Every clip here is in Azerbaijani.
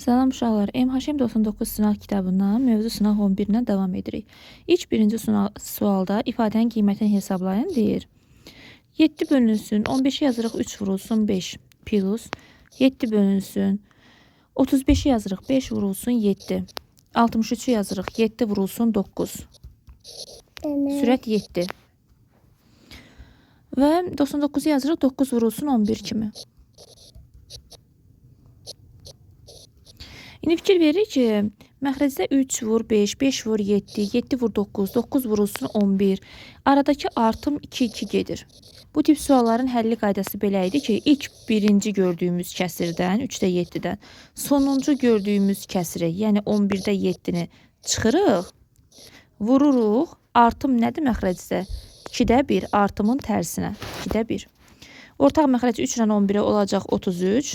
Salam uşaqlar, MHM 99 sınaq kitabından mövzu sınaq 11 ilə davam edirik. İlk birinci sualda ifadənin qiymətini hesablayın deyir. 7 bölünsün, 15'i yazırıq 3 vurulsun 5 plus 7 bölünsün, 35'i yazırıq 5 vurulsun 7. 63'ü yazırıq 7 vurulsun 9. Sürət 7. Və 99'u yazırıq 9 vurulsun 11 kimi. İndi fikir veririk ki, məxrəcdə 3 vur 5, 5 vur 7, 7 vur 9, 9 vurulsun 11. Aradakı artım 2-2 gedir. Bu tip sualların həlli qaydası belə idi ki, ilk birinci gördüyümüz kəsirdən, 3-də 7-dən, sonuncu gördüyümüz kəsiri, yəni 11-də 7-ni çıxırıq, vururuq. Artım nədir məxrəcdə? 2-də 1, artımın tərsinə, 2-də 1. Ortaq məxrəc 3 ilə 11'e olacaq 33.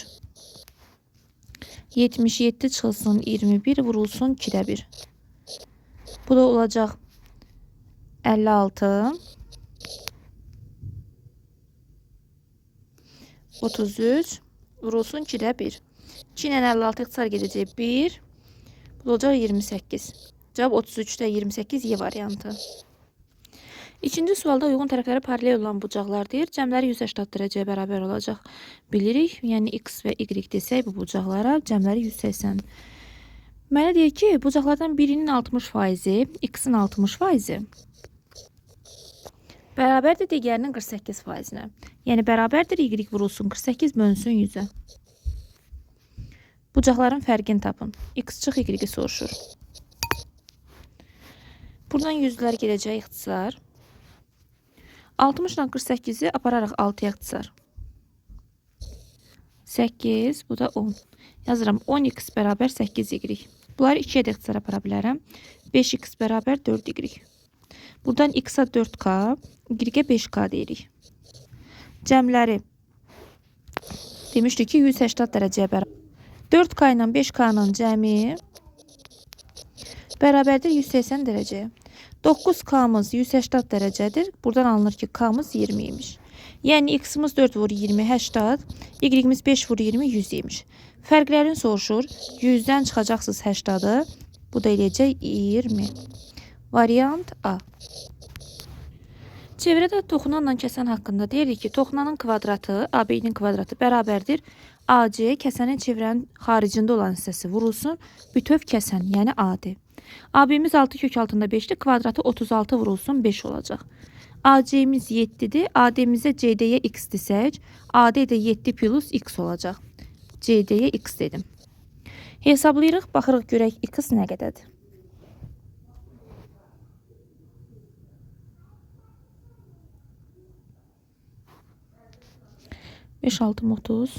77 çıxılsın 21 vurulsun 2'də 1. Bu da olacaq 56. 33 vurulsun 2'də 1. 2 ilə 56 ixtisar gedəcək 1. Bu da olacaq 28. Cavab 33'də 28 Y variantı. İkinci sualda uyğun tərəfləri paralel olan bucaqlar deyir. Cəmləri 180 dərəcəyə bərabər olacaq. Bilirik, yəni x və y desək bu bucaqlara cəmləri 180. Mənə deyir ki, bucaqlardan birinin 60%, x-in 60% bərabərdir digərinin 48%-nə. Yəni bərabərdir y vurulsun 48 bölünsün 100-ə. Bucaqların fərqini tapın. X çıx y soruşur. Buradan 100'lər gedəcək ixtisar. 60 ilə 48'i apararaq 6'ya ixtisar. 8, bu da 10. Yazıram 10x bərabər 8y. Bunları 2'yə də ixtisar apara bilərəm. 5x bərabər 4y. Buradan x-a 4k, y-ə 5k deyirik. Cəmləri demişdik ki 180 dərəcəyə bərabər. 4k ilə 5k-nın cəmi bərabərdir 180 dərəcəyə. 9k'mız 180 dərəcədir. Buradan alınır ki k'mız 20 imiş. Yəni x'imiz 4 vur 20 80, y'imiz 5 vur 20 100 imiş. Fərqlərini soruşur. 100'dən çıxacaqsınız 80'ı. Bu da eləyəcək 20. Variant A. Çevrədə toxunanla kəsən haqqında deyirik ki, toxunanın kvadratı, AB'nin kvadratı bərabərdir. AC kəsənin çevrənin xaricində olan hissəsi vurulsun. Bütöv kəsən, yəni AD. AB'miz 6 kök altında 5'ti. Kvadratı 36 vurulsun 5 olacaq. AC'miz 7'dir. AD'mizə CD'yə x desək, AD də 7 plus x olacaq. CD'yə x dedim. Hesablayırıq, baxırıq görək x nə qədədir. 5 6 30.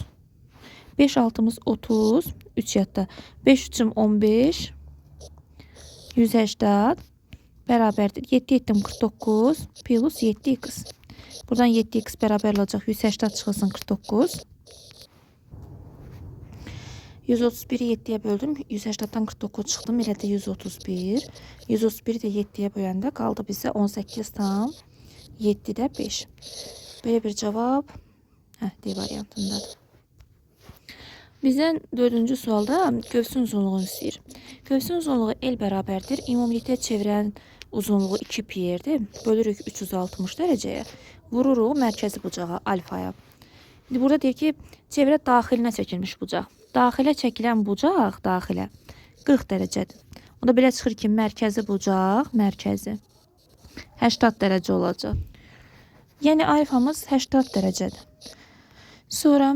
5 6'mız 30. 3 yadda. 5 3'üm 15. 180 bərabərdir. 7 7 49 plus 7x. Buradan 7x bərabər olacaq. 180 çıxılsın 49. 131'i 7'yə böldüm. 180'dan 49 çıxdım. Elə də 131. 131'i də 7'yə böləndə qaldı bizə 18 tam 7'də 5. Belə bir cavab D variantındadır. Bizdən 4-cü sualda qövsün uzunluğunu istəyir. Qövsün uzunluğu L bərabərdir. Ümumilikdə çevrənin uzunluğu 2 piyerdir. Bölürük 360 dərəcəyə. Vururuq mərkəzi bucağa alfaya. İndi burada deyir ki, çevrə daxilinə çəkilmiş bucaq. Daxilə çəkilən bucaq, daxilə 40 dərəcədir. O da belə çıxır ki, mərkəzi bucaq, mərkəzi 80 dərəcə olacaq. Yəni alfamız 80 dərəcədir. Sonra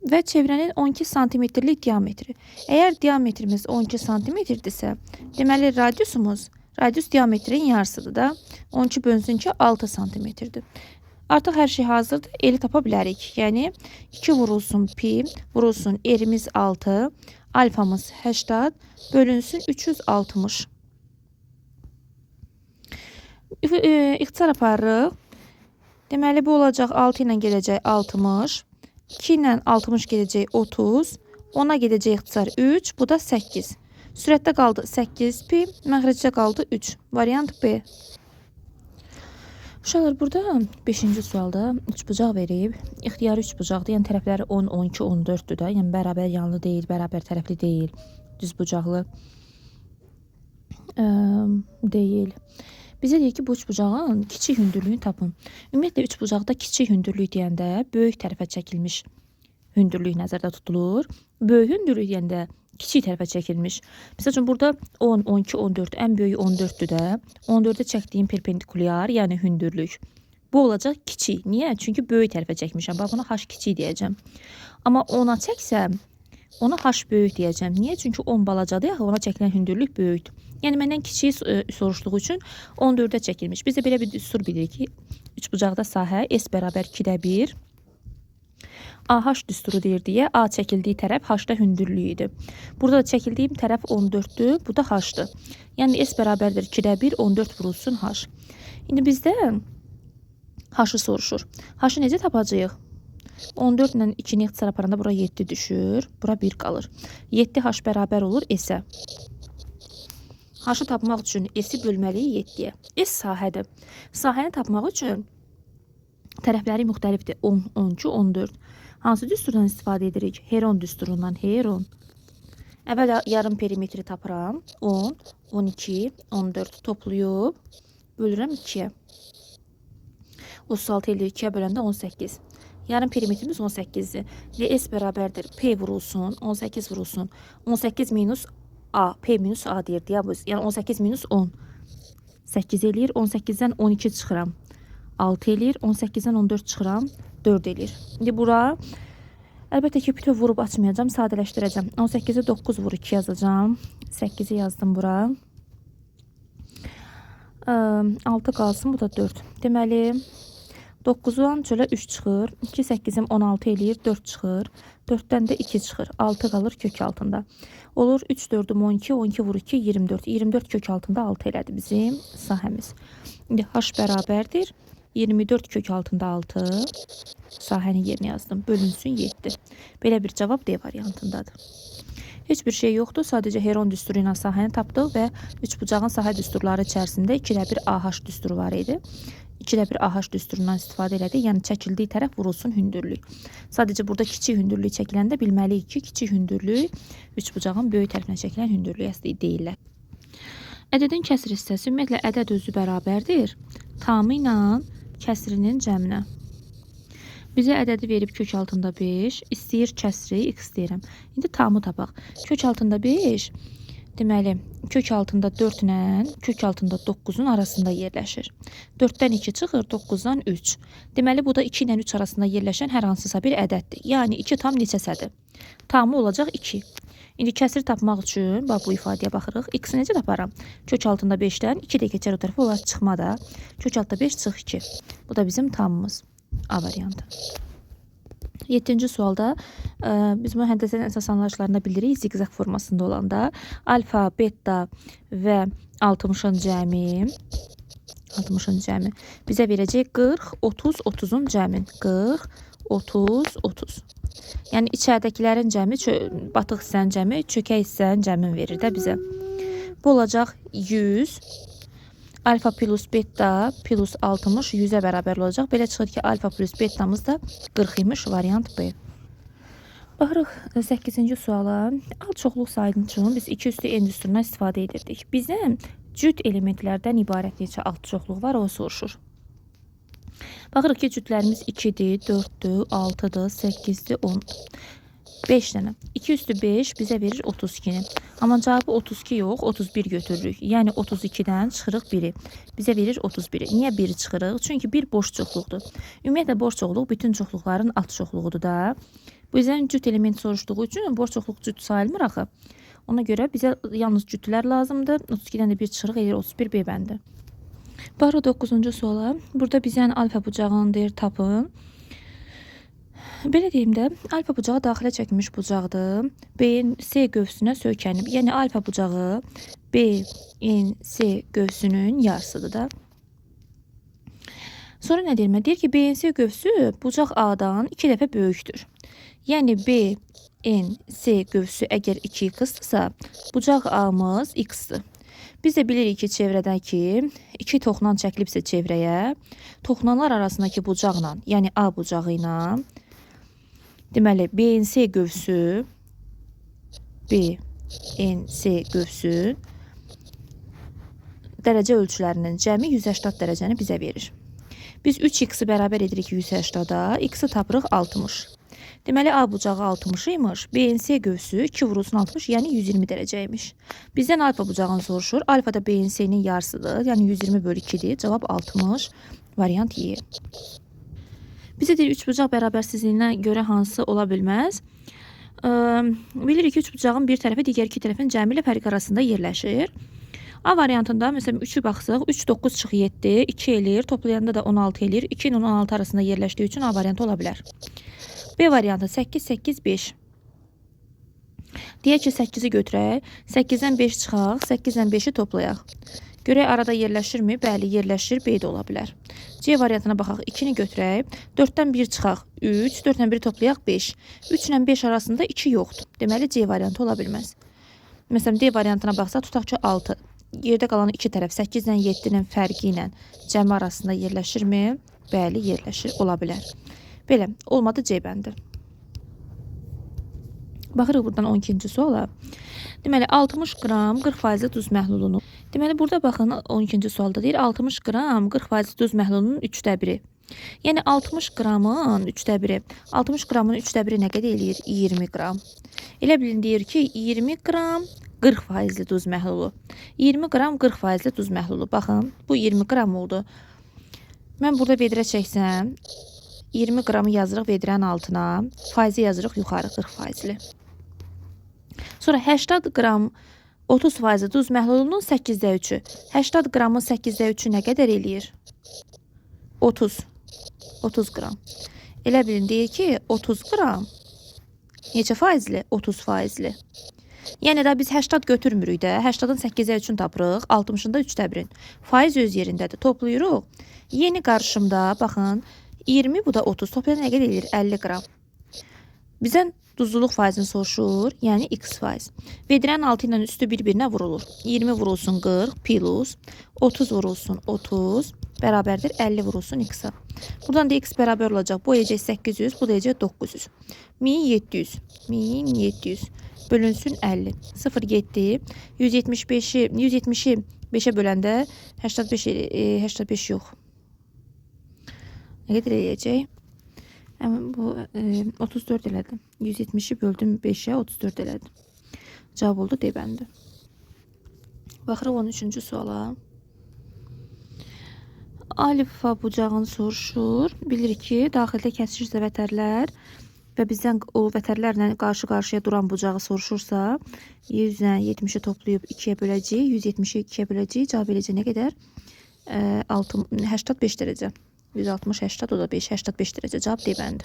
və çevrənin 12 santimetrlik diametri. Əgər diametrimiz 12 santimetrdirsə, deməli radius diametrin yarısıdır da. 12 bölünsün ki 6 santimetrdir. Artıq hər şey hazırdır. Eli tapa bilərik. Yəni 2 vurulsun pi, vurulsun erimiz 6, alfamız 80, bölünsün 360. İxtisar aparırıq. Deməli bu olacaq 6 ilə gələcək 60. 2 ilə 60 gedəcək 30. 10'a gedəcək ixtisar 3. Bu da 8. Sürətdə qaldı 8 pi. Məxrəcdə qaldı 3. Variant B. Uşaqlar, burada 5-ci sualda 3 bucaq verib. İxtiyari 3 bucaqdır. Yəni tərəfləri 10, 12, 14-dür də. Yəni bərabər yanlı deyil, bərabər tərəfli deyil. Düz bucaqlı deyil. Bizə deyir ki, bu 3 bucağın kiçik hündürlüyünü tapın. Ümumiyyətlə 3 bucaqda kiçik hündürlük deyəndə böyük tərəfə çəkilmiş hündürlük nəzərdə tutulur. Böyük hündürlük deyəndə kiçik tərəfə çəkilmiş. Məsəl üçün burada 10, 12, 14, ən böyüyü 14-dür də. 14-ə çəkdiyim perpendikulyar, yəni hündürlük. Bu olacaq kiçik. Niyə? Çünki böyük tərəfə çəkmişəm. Bax, buna h kiçik deyəcəm. Amma 10-a çəksəm, ona h böyük deyəcəm. Niyə? Çünki 10 balacadır, axı ona çəkilən hündürlük böyükdür. Yəni məndən kiçiyi soruşduğu üçün 14-ə çəkilmiş. Biz də belə bir düstur bilirik ki, 3 bucaqda sahə s bərabər 2-də 1. AH düsturu deyir deyə A çəkildiyi tərəf H-da hündürlüyüdür. Burada da çəkildiyim tərəf 14-dür, bu da H-dır. Yəni S bərabərdir 2-də 1, 14 vurulsun H. İndi bizdə H-ı soruşur. H-ı necə tapacağıq? 14 ilə 2-ni ixtisar aparanda bura 7 düşür, bura 1 qalır. 7H bərabər olur S-ə. H-ı tapmaq üçün S-i bölməliyik 7-yə. S sahədir. Sahəni tapmaq üçün tərəfləri müxtəlifdir. 10, 12, 14. Hansı düsturdan istifadə edirik? Heron düsturundan. Heron. Əvvəl yarım perimetri tapıram. 10, 12, 14 toplayıb bölürəm 2-yə. 36 eləyir 2-yə böləndə 18. Yarım perimetrimiz 18-dir. S bərabərdir. P vurulsun, 18 vurulsun. 18 minus A. P minus A deyir deyə bu. Yəni 18 minus 10. 8 eləyir. 18-dən 12 çıxıram. 6 eləyir. 18-dən 14 çıxıram. 4 eləyir. İndi bura əlbəttə ki, bütöv vurub açmayacağım. Sadələşdirəcəm. 18-i 9 vur 2 yazacağım. 8-i yazdım bura. 6 qalsın. Bu da 4. Deməli 9-dan çölə 3 çıxır. 2, 8-im 16 eləyir. 4 çıxır. 4-dən də 2 çıxır. 6 qalır kök altında. Olur 3, 4-üm 12. 12 vur 2, 24. 24 kök altında 6 elədi bizim sahəmiz. İndi H bərabərdir. 24 kök altında 6. Sahənin yerini yazdım. Bölünsün 7. Belə bir cavab D variantındadır. Heç bir şey yoxdur. Sadəcə Heron düsturu ilə sahəni tapdıq və 3 bucağın sahə düsturları içərisində 2-də 1 AH düsturu var idi. 2-də 1 AH düsturundan istifadə elədik. Yəni çəkildiyi tərəf vurulsun hündürlük. Sadəcə burada kiçik hündürlük çəkiləndə bilməliyik ki, kiçik hündürlük 3 bucağın böyük tərəfinə çəkilən hündürlük deyirlər. Ədədin kəsr hissəsi ümumiyyətlə ədəd özü bərabərdir. Tamı ilə kəsrinin cəminə. Bizə ədədi verib kök altında 5. İstəyir kəsri x deyirəm. İndi tamı tapaq. Kök altında 5. Deməli, kök altında 4 ilə kök altında 9-un arasında yerləşir. 4-dən 2 çıxır, 9-dan 3. Deməli, bu da 2 ilə 3 arasında yerləşən hər hansısa bir ədəddir. Yəni 2 tam neçəsədir? Tamı olacaq 2. İndi kəsir tapmaq üçün bax, bu ifadəyə baxırıq. X-i necə taparam? Kök altında 5-dən 2 də keçər o tərəfə, olar çıxmada. Kök altında 5 çıx 2. Bu da bizim tamımız. A variantı. 7-ci sualda biz bunu həndəsənin əsas anlayışlarında bilirik. Zigzag formasında olanda alfa, beta və 60-ın cəmi bizə verəcək 40, 30, 30-un cəmin. 40, 30, 30. Yəni içəridəkilərin cəmi, batıq hissənin cəmi, çökək hissənin cəmin verir də bizə. Bu olacaq 100. Alfa plus beta plus 60 100-ə bərabər olacaq. Belə çıxır ki, alfa plus betamız da 40 imiş. Variant B. Baxırıq 8-ci suala. Alt çoxluq sayının üçün biz 2 üstü n düsturundan istifadə edirdik. Bizdən cüt elementlərdən ibarət neçə alt çoxluq var, o soruşur. Baxırıq ki, cütlərimiz 2-dir, 4-dür, 6-dır, 8-dir, 10-dur. 5 dənə. 2 üstü 5 bizə verir 32-ni. Amma cavabı 32 yox, 31 götürürük. Yəni 32-dən çıxırıq 1-i. Bizə verir 31-i. Niyə 1-i çıxırıq? Çünki 1 boş çoxluqdur. Ümumiyyətlə boş çoxluq bütün çoxluqların alt çoxluğudur da. Bu yüzden cüt element soruşduğu üçün boş çoxluq cüt sayılmır axı. Ona görə bizə yalnız cütlər lazımdır. 32-dən də 1 çıxırıq, edir 31 B bəndi. Baxırıq 9-cu suala. Burada bizə alfa bucağını deyir tapın. Belə deyim də, alfa bucağı daxilə çəkilmiş bucaqdır. B-in C qövsünə söykənib. Yəni alfa bucağı B-in C qövsünün yarısıdır da. Sonra nə deyir? Deyir ki, B-in C qövsü bucaq A-dan 2 dəfə böyükdür. Yəni B-in C qövsü əgər 2x-dırsa, bucaq A-mız x-dır. Biz də bilirik ki, çevrədəki 2 toxunan çəkilibsə çevrəyə, toxunanlar arasındakı bucaqla, yəni A bucağı ilə, deməli, BNC qövsü, BNC qövsü dərəcə ölçülərinin cəmi 180 dərəcəni bizə verir. Biz 3x-i bərabər edirik 180-a, x-i tapırıq 60. Deməli, A bucağı 60 imiş, BNC qövsü 2 vurulsun 60, yəni 120 dərəcəymiş. Bizdən alfa bucağını soruşur. Alfa da BNC-nin yarısıdır, yəni 120 bölü 2-dir. Cavab 60, variant Y. Bizə deyir, 3 bucaq bərabərsizliyinə görə hansı ola bilməz? Bilirik ki, 3 bucağın bir tərəfi digər iki tərəfin cəmi ilə fərq arasında yerləşir. A variantında məsələn 3-ü baxsaq, 3 9 çıx 7, 2 eləyir, toplayanda da 16 eləyir. 2 ilə 16 arasında yerləşdiyi üçün A variantı ola bilər. B variantı 8 8 5. Deyək ki, 8-i götürək, 8-dən 5 çıxaq, 8-dən 5-i toplayaq. Görək arada yerləşirmi? Bəli, yerləşir, B də ola bilər. C variantına baxaq, 2-ni götürək, 4-dən 1 çıxaq, 3, 4-dən 1 toplayaq, 5. 3 ilə 5 arasında 2 yoxdur. Deməli, C variantı ola bilməz. Məsələn, D variantına baxsaq, tutaq ki, 6. Yerdə qalan iki tərəf 8-dən 7-nin fərqi ilə cəmi arasında yerləşirmi? Bəli, yerləşir, ola bilər. Belə, olmadı C bəndi. Baxırıq buradan 12-ci suala. Deməli, 60 qram 40% duz məhlulunu. Deməli, burada baxın, 12-ci sualda deyir, 60 qram 40% duz məhlulunun 1/3. Yəni, 60 qramın 1/3. 60 qramın 1/3 nə qədər eləyir? 20 qram. Elə bilin, deyir ki, 20 qram 40% duz məhlulu. 20 qram 40% duz məhlulu. Baxın, bu 20 qram oldu. Mən burada vedrə çəksəm, 20 qramı yazırıq vedrənin altına, faizi yazırıq yuxarı 40%-li. Sonra 80 qram 30% duz məhlulunun 8-də 3-ü. 80 qramın 8-də 3-ü nə qədər eləyir? 30 qram. Elə bilin, deyir ki, 30 qram neçə faizli? 30%-li. Yəni də biz 80 götürmürük də, 80-ın 8-də 3-ünü tapırıq, 60-ın da 3/3. Faiz öz yerindədir, toplayırıq. Yeni qarışımda, baxın, 20, bu da 30. Toplayanda nə qədər eləyir? 50 qram. Bizdən duzluluq faizini soruşur, yəni x faiz. Vedrənin altı ilə üstü bir-birinə vurulur. 20 vurulsun 40 plus, 30 vurulsun 30, bərabərdir 50 vurulsun x-a. Buradan da x bərabər olacaq. Bu eləyəcək 800, bu da eləyəcək 900. 1700 bölünsün 50. 0 getdi. 170'i 5'e böləndə 85 yox. Nə qədər eləyəcək? Bu 34 elədim. 170'i böldüm 5'e 34 elədim. Cavab oldu D bəndi. Baxırıq 13-cü suala. Alfa bucağını soruşur. Bilir ki, daxildə kəsişirsə vətərlər və bizdən o vətərlərlə qarşı-qarşıya duran bucağı soruşursa, 100-dən 70'i toplayıb 2'ye böləcəyik, 170'i 2'ye böləcəyik. Cavab eləyəcək nə qədər? 85 dərəcə. 160, 80, o da 5, 85 dərəcə. Cavab D bəndi.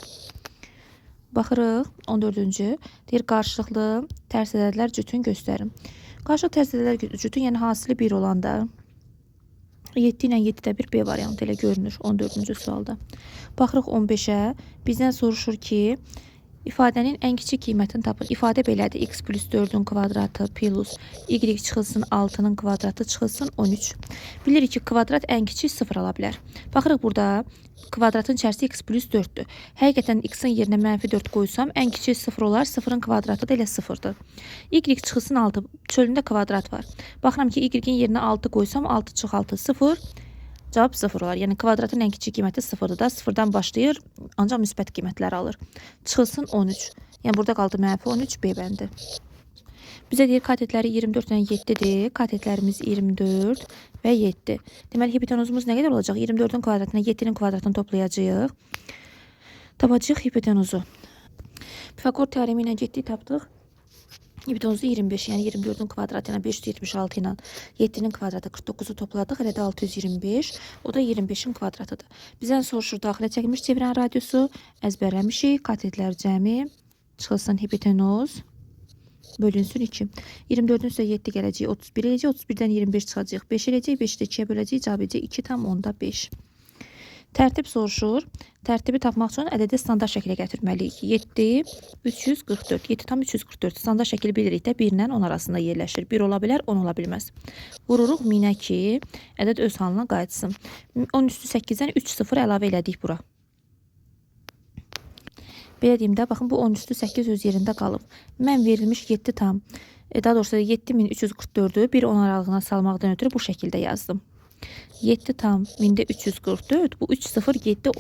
Baxırıq 14-cü. Deyir, qarşılıqlı tərs ədədlər cütün göstərin. Qarşılıqlı tərs ədədlər cütün, yəni hasili 1 olanda 7 ilə 7-də 1 B variantı ilə görünür 14-cü sualda. Baxırıq 15-ə. Bizdən soruşur ki, ifadənin ən kiçik qiymətini tapın. İfadə belədir. X plus 4'ün kvadratı plus y çıxılsın 6'nın kvadratı çıxılsın 13. Bilirik ki, kvadrat ən kiçik 0 ala bilər. Baxırıq burada kvadratın içərisi x plus 4'dür. Həqiqətən x-in yerinə -4 qoysam ən kiçik 0 olar. 0'ın kvadratı da elə 0'dır. Y çıxılsın 6. Çölündə kvadrat var. Baxıram ki, y-in yerinə 6 qoysam 6 çıx 6 0. Cavab 0 olar. Yəni kvadratın ən kiçik qiyməti 0'dır da. 0'dan başlayır, ancaq müsbət qiymətlər alır. Çıxılsın 13. Yəni burada qaldı -13 B bəndi. Bizə deyir, katetləri 24 ilə 7'dir. Katetlərimiz 24 və 7. Deməli, hipotenuzumuz nə qədər olacaq? 24'ün kvadratına 7'nin kvadratını toplayacağıq. Tapacağıq hipotenuzu. Pifagor teoremi ilə getdik, tapdıq. Hipotenuzu 25, yəni 24'ün kvadratı ilə 576 ilə 7'nin kvadratı 49'u topladıq. Elə də 625. O da 25'in kvadratıdır. Bizdən soruşur, daxilə çəkilmiş çevrənin radiusu. Əzbərləmişik. Katetlər cəmi. Çıxılsın hipotenuz. Bölünsün 2. 24'ün üstə 7 gələcək. 31 eləyəcək. 31'dən 25 çıxacaq. 5 eləyəcək. 5'i də 2'ye böləcək. Cavab edəcək 2/10'da 5. Tərtib soruşur. Tərtibi tapmaq üçün ədədi standart şəklə gətirməliyik. 7, 344. 7 tam 344. Standart şəkli bilirik də 1 ilə 10 arasında yerləşir. 1 ola bilər, 10 ola bilməz. Vururuq 1000-ə ki, ədəd öz halına qayıtsın. 10 üstü 8-dən 3 0 əlavə elədik bura. Belə deyim də, baxın bu 10 üstü 8 öz yerində qalıb. Mən verilmiş 7 tam, daha doğrusu 7344'ü 1-10 aralığına salmaqdan ötürü bu şəkildə yazdım. 7 tam 1344, bu 3 0 7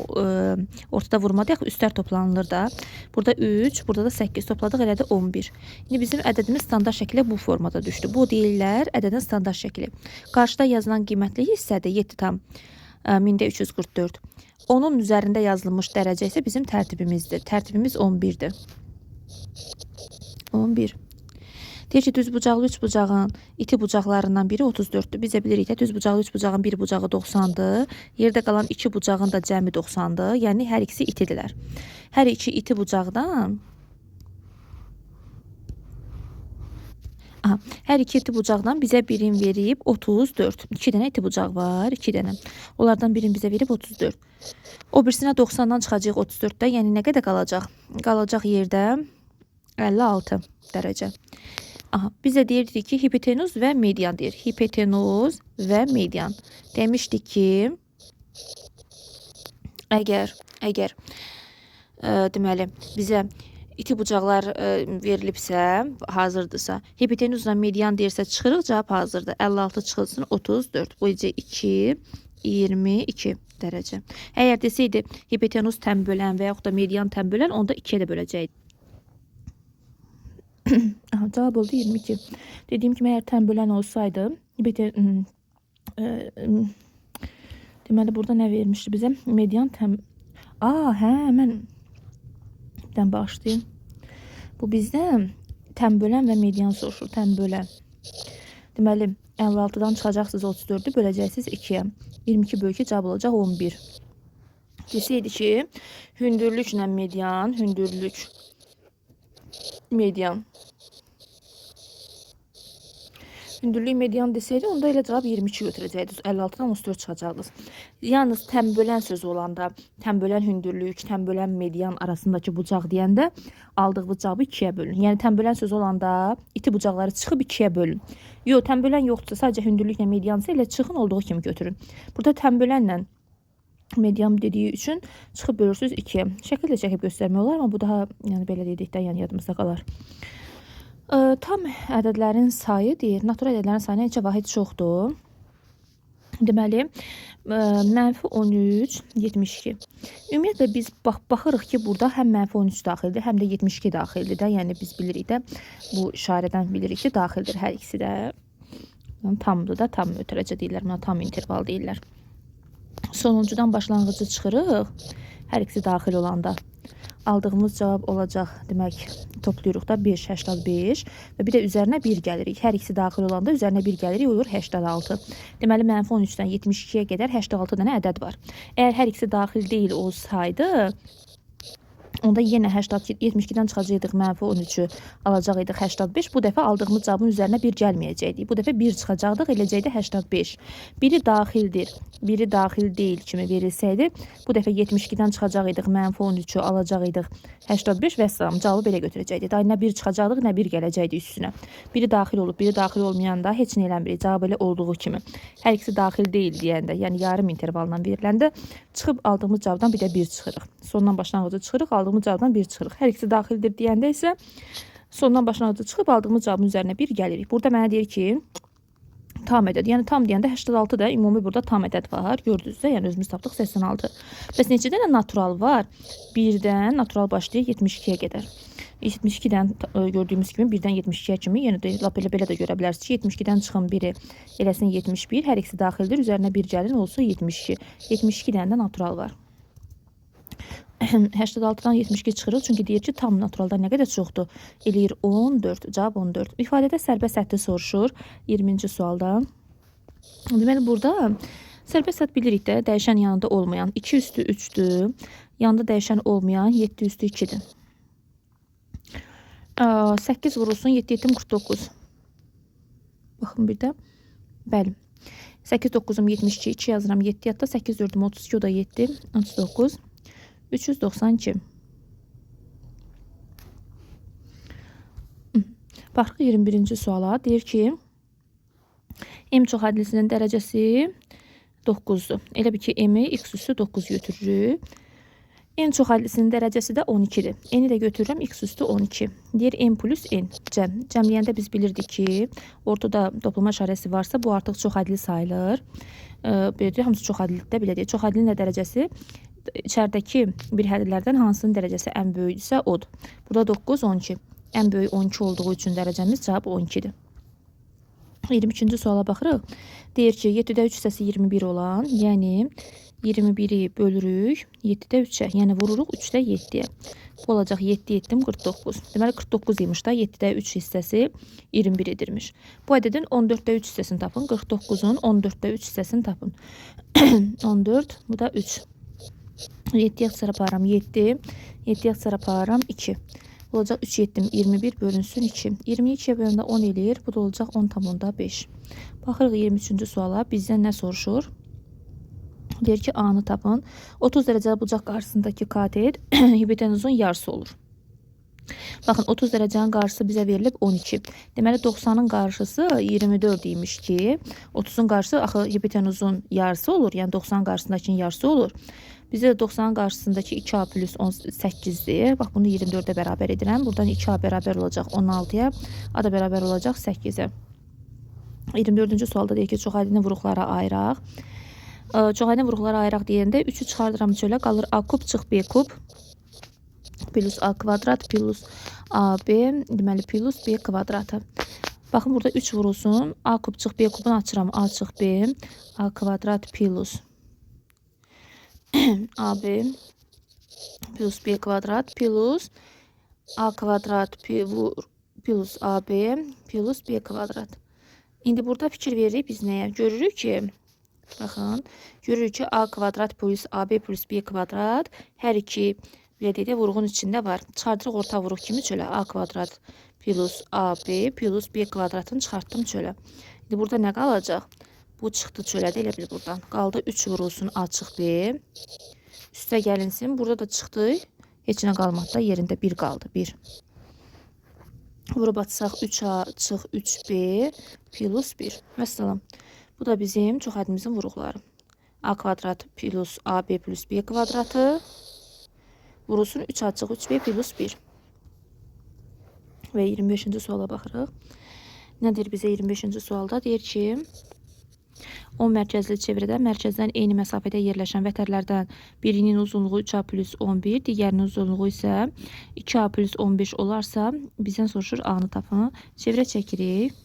ortada vurmadıq, üstlər toplanılır da. Burada 3, burada da 8 topladıq, elədi 11. İndi bizim ədədimiz standart şəkildə bu formada düşdü. Bu deyirlər ədədin standart şəkli. Qarşıda yazılan qiymətli hissədir 7 tam 1344. Onun üzərində yazılmış dərəcə isə bizim tərtibimizdir. Tərtibimiz 11'dir. 11. Deyir ki, düz bucaqlı 3 bucağın iti bucaqlarından biri 34'dür. Bizə bilirik də düz bucaqlı 3 bucağın bir bucağı 90'dır. Yerdə qalan 2 bucağın da cəmi 90'dır. Yəni hər ikisi itidirlər. Hər iki iti bucaqdan hər iki iti bucaqdan bizə birim verib 34. 2 dənə iti bucaq var, 2 dənə. Onlardan birini bizə verib 34. O birisinə 90'dan çıxacaq 34'də. Yəni nə qədər qalacaq? Qalacaq yerdə 56 dərəcə. Bizə deyirdik ki, hipotenuz və median deyir. Hipotenuz və median. Demişdik ki, əgər deməli bizə iti bucaqlar verilibsə, hazırdırsa, hipotenuzla median deyirsə çıxırıq, cavab hazırdır. 56 çıxılsın 34. Bu necə 2, 22 dərəcə. Əgər desəydi hipotenuz təm bölən və yaxud da median təm bölən, onda 2'ye də böləcəkdik. Cevap oldu 22. Dediğim gibi eğer təm bölən olsaydı deməli burada ne vermişti bize? Median təm. Hemen birdən başlayayım. Bu bizdə təm bölən və median soruşur. Təm bölən. Deməli 56'dan çıxacaqsınız 34'ü böləcəksiniz 2'ye. 22 bölü 2 cavab olacaq 11. Deseydi ki, hündürlüklə median, median. Hündürlük median deseydi, onda elə cavab 22 götürəcəkdi. 56'dan 34 çıxacaqdınız. Yalnız təm bölən sözü olanda, təm bölən hündürlük, təm bölən median arasındakı bucaq deyəndə aldıq bucağı 2'ye bölün. Yəni təm bölən sözü olanda iti bucaqları çıxıb 2'ye bölün. Yox, təm bölən yoxdursa, sadəcə hündürlüklə mediansa elə çıxın olduğu kimi götürün. Burada təm bölənlə median dediği üçün çıxıb bölürsünüz 2'ye. Şəkil də çəkib göstərmək olar, amma bu daha yəni belə dedikdə yəni yadımızda qalar. Tam ədədlərin sayı deyir. Natural ədədlərin sayına neçə vahid çoxdur. Deməli, -13, 72. Ümumiyyətlə biz baxırıq ki, burada həm -13 daxildir, həm də 72 daxildir də. Yəni biz bilirik də, bu işarədən bilirik ki, daxildir hər ikisi də. Yəni, tamdır da, tam ötürəcə deyirlər, buna tam interval deyirlər. Sonuncudan başlanğıcı çıxırıq, hər ikisi daxil olanda. Aldığımız cavab olacaq, demək, toplayırıq da 5, 85 və bir də üzərinə 1 gəlirik. Hər ikisi daxil olanda üzərinə 1 gəlirik, olur 86. Deməli, -13'dən 72'ye qədər 86 dənə ədəd var. Əgər hər ikisi daxil deyil olsaydı, onda yenə 72'dən çıxacaqdıq, -13'ü alacaqdıq 85. Bu dəfə aldığımız cavabın üzərinə 1 gəlməyəcəkdik. Bu dəfə 1 çıxacaqdıq, eləcəkdi 85. Biri daxildir, biri daxil deyil kimi verilsəydi, bu dəfə 72'dən çıxacaqdıq, -13'ü alacaqdıq 85 və salam. Cavabı belə götürəcəkdik. Daha nə 1 çıxacaqdıq, nə 1 gələcəkdi üstünə. Biri daxil olub, biri daxil olmayanda heç nə eləmirik. Cavab elə olduğu kimi. Hər ikisi daxil deyil deyəndə, yəni yarım intervalla veriləndə çıxıb aldığımız cavabdan bir də 1 çıxırıq. Sondan başlanğıcı çıxırıq, aldığımız cavabdan 1 çıxırıq. Hər ikisi daxildir deyəndə isə sondan başlanğıcı çıxıb aldığımız cavabın üzərinə 1 gəlirik. Burada mənə deyir ki, tam ədəd. Yəni tam deyəndə 86 da ümumi burada tam ədəd var. Gördünüzsə, yəni özümüz tapdıq 86. Bəs neçə dənə natural var? 1-dən natural başlayır 72'ye qədər. 72'dən gördüyümüz kimi 1-dən 72'ye kimi, yəni də lap belə də görə bilərsiniz ki, 72'dən çıxın biri eləsin 71, hər ikisi daxildir. Üzərinə 1 gəlin olsun 72. 72 dənə də natural var. 86'dan 72 çıxırıq, çünki deyir ki, tam naturaldan nə qədər çoxdur? Eləyir 14, cavab 14. İfadədə sərbəst sətli soruşur 20-ci sualdan. Deməli, burada sərbəst sət bilirik də, dəyişən yanında olmayan 2 üstü 3'dür, yanında dəyişən olmayan 7 üstü 2'dir. 8 vurulsun 7 7 49. Baxın bir də. Bəli. 8 9'um 72, 2 yazıram 7 yadda, 8 4'üm 32, o da 7, 39, 392. Baxırıq 21-ci suala. Deyir ki, M çox ədlisinin dərəcəsi 9'dur. Elə bir ki, M-i x üstü 9 götürürük. N çox ədlisinin dərəcəsi də 12'dir. N-i də götürürəm x üstü 12. Deyir M plus N. Cəmləyəndə biz bilirdik ki, ortada toplama işarəsi varsa, bu artıq çox ədli sayılır. Belə hamısı çox ədlilikdə belə deyir. Çox ədlinin də dərəcəsi içəridəki bir hədlərdən hansının dərəcəsi ən böyükdürsə odur. Burada 9, 12. Ən böyük 12 olduğu üçün dərəcəmiz cavab 12'dir. 22-ci suala baxırıq. Deyir ki, 7-də 3 hissəsi 21 olan, yəni 21'i bölürük 7'də 3'ə, yəni vururuq 3'də 7'yə. Bu olacaq 7, 7, 49. Deməli 49 imiş da 7'də 3 hissəsi 21 edirmiş. Bu ədədin 14'də 3 hissəsini tapın. 49'un 14'də 3 hissəsini tapın. 14, bu da 3. 7'yə çarparam 7, 7'yə çarparam 2. Bu olacaq 3, 7, 21 bölünsün 2. 22'yə bölündə 10 eləyir. Bu da olacaq 10,5. Baxırıq 23-cü suala. Bizdən nə soruşur? Deyir ki, A-nı tapın. 30 dərəcəli bucaq qarşısındakı katet hipotenuzun yarısı olur. Baxın, 30 dərəcənin qarşısı bizə verilib 12. Deməli, 90'ın qarşısı 24 imiş ki, 30'un qarşısı axı hipotenuzun yarısı olur. Yəni 90 qarşısındakinin yarısı olur. Bizə 90'ın qarşısındakı 2A plus 18'dir. Bax, bunu 24'ə bərabər edirəm. Buradan 2A bərabər olacaq 16'ya. A da bərabər olacaq 8'ə. 24-cü sualda deyir ki, çox ədini vuruqlara ayıraq. Çox ədini vuruqlara ayıraq deyəndə 3'ü çıxardıram çölə, qalır A kub çıx B kub plus A kvadrat plus AB, deməli plus B kvadratı. Baxın, burada 3 vurulsun. A kub çıx B kubunu açıram. A çıx B, A kvadrat plus AB plus B kvadrat plus A kvadrat plus AB plus B kvadrat. İndi burada fikir veririk biz nəyə? Görürük ki, baxın, görürük ki, A kvadrat plus AB plus B kvadrat hər iki belə deyək də vuruğun içində var. Çıxardırıq orta vuruq kimi çölə. A kvadrat plus AB plus B kvadratını çıxartdım çölə. İndi burada nə qalacaq? Bu çıxdı çölədə, elə bil buradan. Qaldı 3 vurulsun A çıx B. Üstə gəlinsin. Burada da çıxdı. Heç nə qalmadı da yerində 1 qaldı. 1. Vurub atsaq 3A çıx 3B plus 1. Məsələn, bu da bizim çox ədimizin vuruqları. A kvadrat plus AB plus B kvadratı vurulsun 3A çıx 3B plus 1. Və 25-ci suala baxırıq. Nə deyir bizə 25-ci sualda? Deyir ki, 10 mərkəzli çevrədə mərkəzdən eyni məsafədə yerləşən vətərlərdən birinin uzunluğu 3A plus 11, digərinin uzunluğu isə 2A plus 15 olarsa, bizdən soruşur A-nı tapın. Çevrə çəkirik.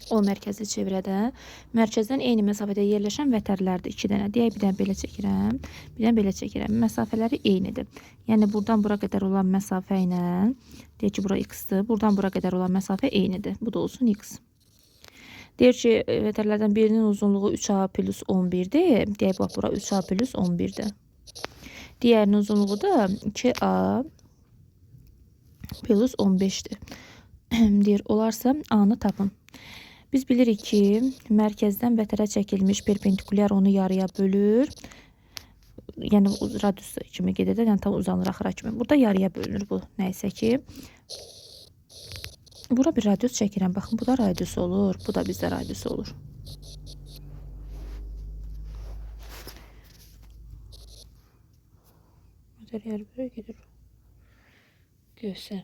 10 mərkəzli çevrədə mərkəzdən eyni məsafədə yerləşən vətərlərdir. 2 dənə. Deyək, bir dənə belə çəkirəm, bir dənə belə çəkirəm. Məsafələri eynidir. Yəni, buradan bura qədər olan məsafə ilə, deyək ki, bura x-dır. Buradan bura qədər olan məsafə eynidir. Bu da olsun x. Deyir ki, vətərlərdən birinin uzunluğu 3A plus 11'dir. Deyək, bax, bura 3A plus 11'dir. Digərinin uzunluğu da 2A plus 15'dir. Deyir, olarsa A-nı tapın. Biz bilirik ki, mərkəzdən vətərə çəkilmiş perpendikulyar onu yarıya bölür. Yəni, radius kimi gedir də, yəni tam uzanır axıra kimi. Burada yarıya bölünür bu nəysə ki. Bura bir radius çəkirəm. Baxın, bu da radius olur. Bu da bizdə radius olur. Yer böyle gelir. Göğse.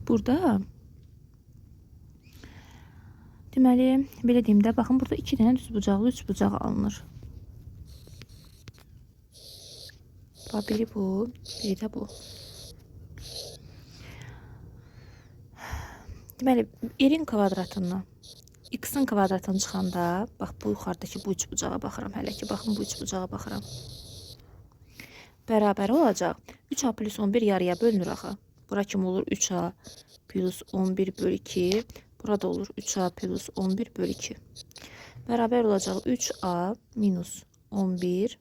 Burada deməli, belə deyim də, baxın, burada 2 dənə düz bucaqlı 3 bucaq alınır. Bax, biri bu, biri də bu. Deməli, r-in kvadratından x-in kvadratını çıxanda, bax, bu yuxarıdakı bu 3 bucağa baxıram. Hələ ki, baxın, bu 3 bucağa baxıram. Bərabər olacaq. 3A plus 11 yarıya bölünür axı. Bura kim olur? 3A plus 11 bölü 2. Burada olur 3A plus 11 bölü 2. Bərabər olacaq 3A minus 11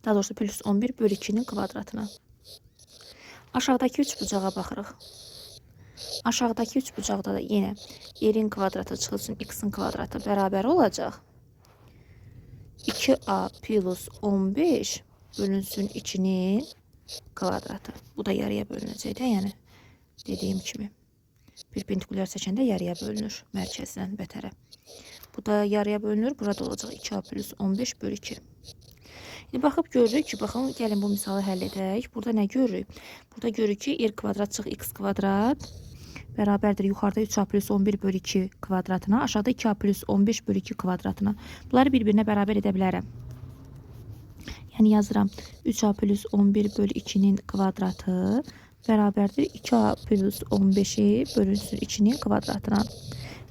Daha doğrusu plus 11 bölü 2'nin kvadratına. Aşağıdaki 3 bucağa baxırıq. Aşağıdaki 3 bucaqda da yine y'in kvadratı çıxılsın x'in kvadratı bərabər olacaq. 2a plus 15 bölünsün 2'nin kvadratı. Bu da yarıya bölünəcək də, yəni dediyim kimi. Perpendikulyar seçəndə yarıya bölünür mərkəzdən bətərə. Bu da yarıya bölünür. Burada olacaq 2a plus 15 bölü 2. İndi baxıb görürük ki, baxın, gəlin bu misalı həll edək. Burada nə görürük? Burada görürük ki, r kvadrat çıx x kvadrat bərabərdir yuxarıda 3a plus 11 bölü 2 kvadratına, aşağıda 2a plus 15 bölü 2 kvadratına. Bunları bir-birinə bərabər edə bilərəm. Yəni yazıram 3a plus 11 bölü 2'nin kvadratı bərabərdir 2a plus 15'i bölünsün 2'nin kvadratına.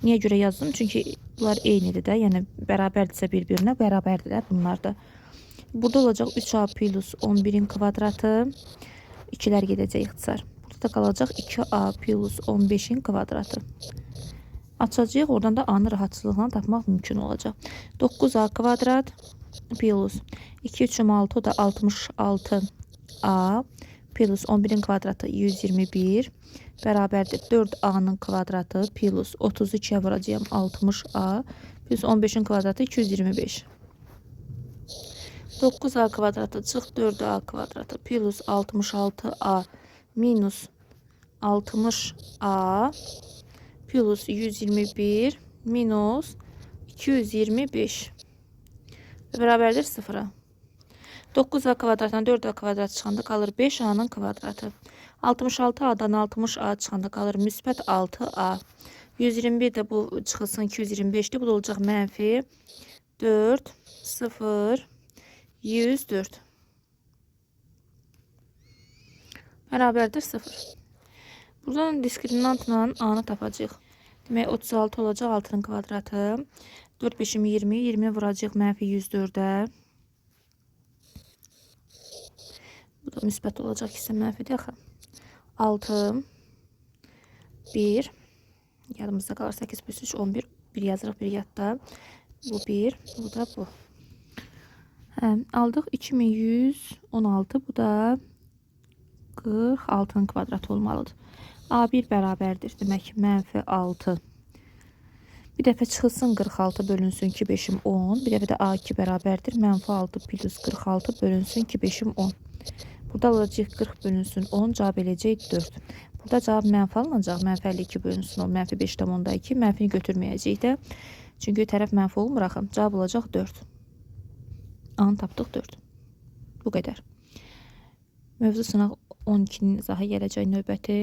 Niyə görə yazdım? Çünki bunlar eynidir də, yəni bərabərdirsə bir-birinə bərabərdir də bunlar da. Burada olacaq 3a plus 11'in kvadratı, 2'lər gedəcək ixtisar. Burada da qalacaq 2a plus 15'in kvadratı. Açacağıq, oradan da a'nı rahatçılıqla tapmaq mümkün olacaq. 9a kvadrat plus 2 3 6, o da 66a plus 11'in kvadratı 121 bərabərdir 4a'nın kvadratı plus 32'ye vuracağım 60a plus 15'in kvadratı 225. 9a kvadratı çıx 4a kvadratı plus 66a minus 60a plus 121 minus 225 bərabərdir 0'a. 9a kvadratdan 4a kvadrat çıxanda qalır 5a'nın kvadratı. 66a'dan 60a çıxanda qalır müsbət 6a. 121 də bu çıxılsın 225'dir. Bu da olacaq mənfi 4, 0, 104. Bərabərdir 0. Buradan diskriminantla a'nı tapacağıq. Demək 36 olacaq 6'nın kvadratı. 4 5'im 20, 20 vuracaq mənfi 104'ə. Bu da müsbət olacaq isə mənfidir axı. 6, 1, yadımızda qalır 8 plus 3, 11, 1 yazırıq bir yadda. Bu 1, bu da bu. Aldıq 2116, bu da 46'nın kvadratı olmalıdır. A1 bərabərdir, demək mənfi 6. Bir dəfə çıxılsın 46 bölünsün 2 5'im 10. Bir dəfə də A2 bərabərdir. Mənfi 6 plus 46 bölünsün 2 5'im 10. Burada olacaq 40 bölünsün 10. Cavab eləyəcək 4. Burada cavab mənfi alınacaq. Mənfi 52 bölünsün 10. Mənfi 5,2. Mənfini götürməyəcək də. Çünki tərəf mənfi olmur axı. Cavab olacaq 4. A'nı tapdıq 4. Bu qədər. Mövzu sınaq 12'nin izahı gələcək növbəti.